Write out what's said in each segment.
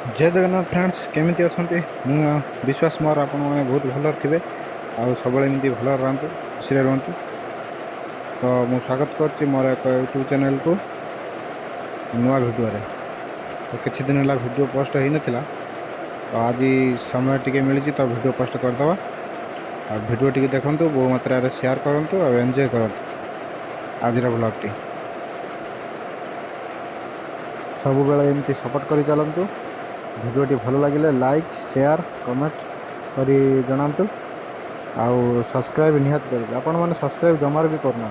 जय Jagannath friends केमिति अछंती विश्वास मोर आपण मैंने बहुत भल थे सब एमती भल रहतु खुशी रुहतु। तो मुझे स्वागत कर मोर एक यूट्यूब चैनल को नुआ भिडियो रे। तो किछि दिन है वीडियो पोस्ट हो नाला, तो आज समय टी मिली तो वीडियो पोस्ट करदे। आ वीडियो टी देखु, बहु मात्रा शेयर करूँ और एंजॉय करूँ आज ब्लॉग टी। सब बेले एमती सपोर्ट कर चलतु। वीडियो टी भल लगे लाइक शेयर कमेंट करी जनातु। आउ सब्सक्राइब निहात करेंगे। आपण मैंने सब्सक्राइब जमार भी करना,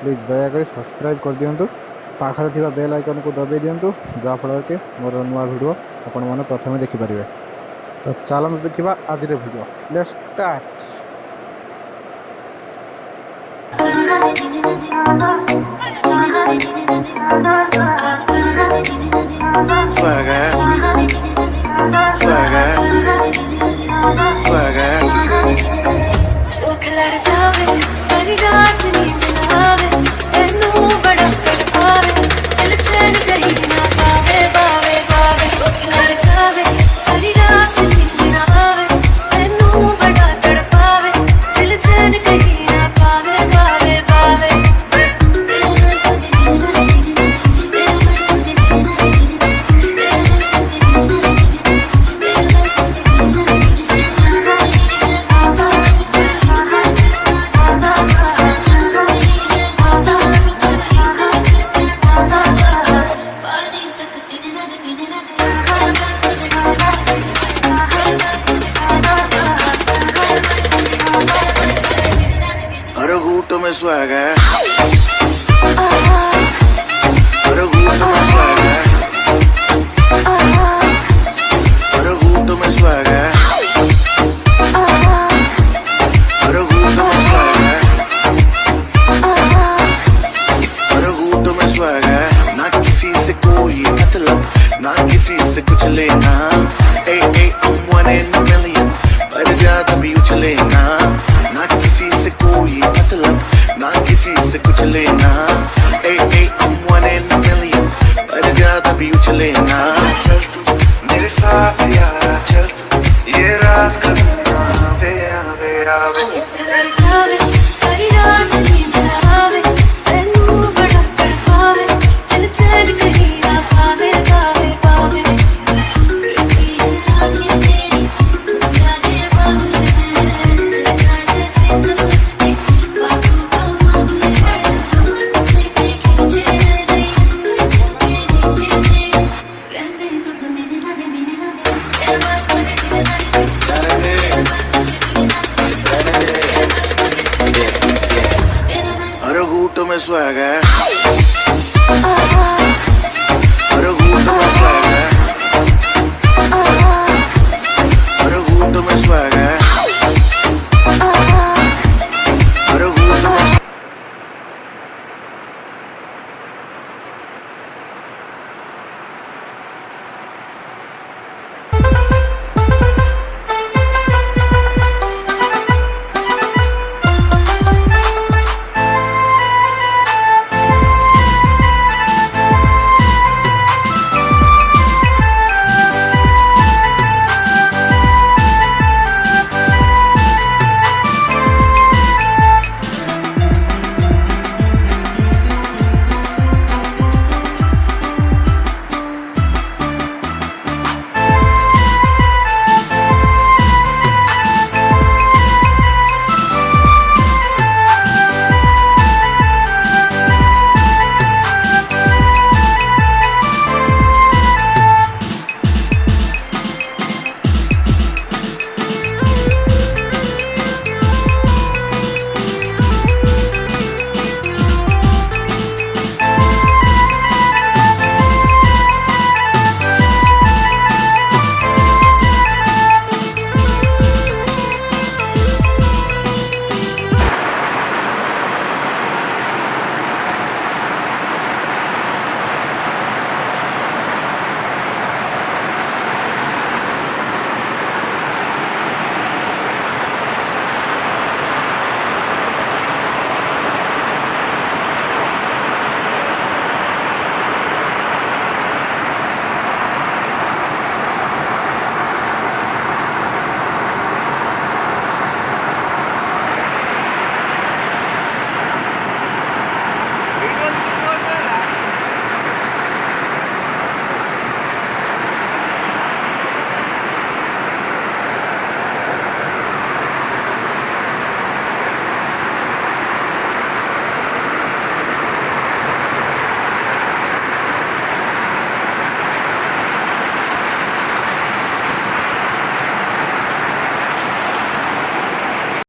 प्लीज दयाकोरी सब्सक्राइब कर दिंतु। पाखरे थिबा बेल आइकन को दबाई दिंतु, जहाँफल कि मोर नुआ वीडियो आपण मैंने प्रथम देखिपारे। तो चलते देखा आज video. Let's start. Swagger, swagger, swagger. जो खिलड़ जावे सारी रात नींद ना आवे, तेनू बड़ा तड़पावे, दिल चैन कहीं ना पावे पावे पावे। जो खिलड़ जावे सारी रात नींद ना आवे, तेनू बड़ा तड़पावे, दिल चैन कहीं ना पावे पावे पावे। हर घूट में swagger, हर घूट में swagger, हर घूट में swagger, हर घूट में swagger, हर घूट में swagger। ना किसी से कोई मतलब, ना किसी से कुछ लेना। ए I'm one in a million, पर ज्यादा भी उछले ना। ना किसी से कोई मतलब, ना किसी से कुछ लेना। ए I'm one in a million, पर ज्यादा भी उछले ना। चल तू मेरे साथ यारा, चल तू ये रात कभी ना बेरा बेरा खिलड़ जावे सारी रात नींद ना आवे, तेनू बड़ा तड़पावे, दिल चैन कहीं ना पावे पावे पावे। हर घूट में swagger,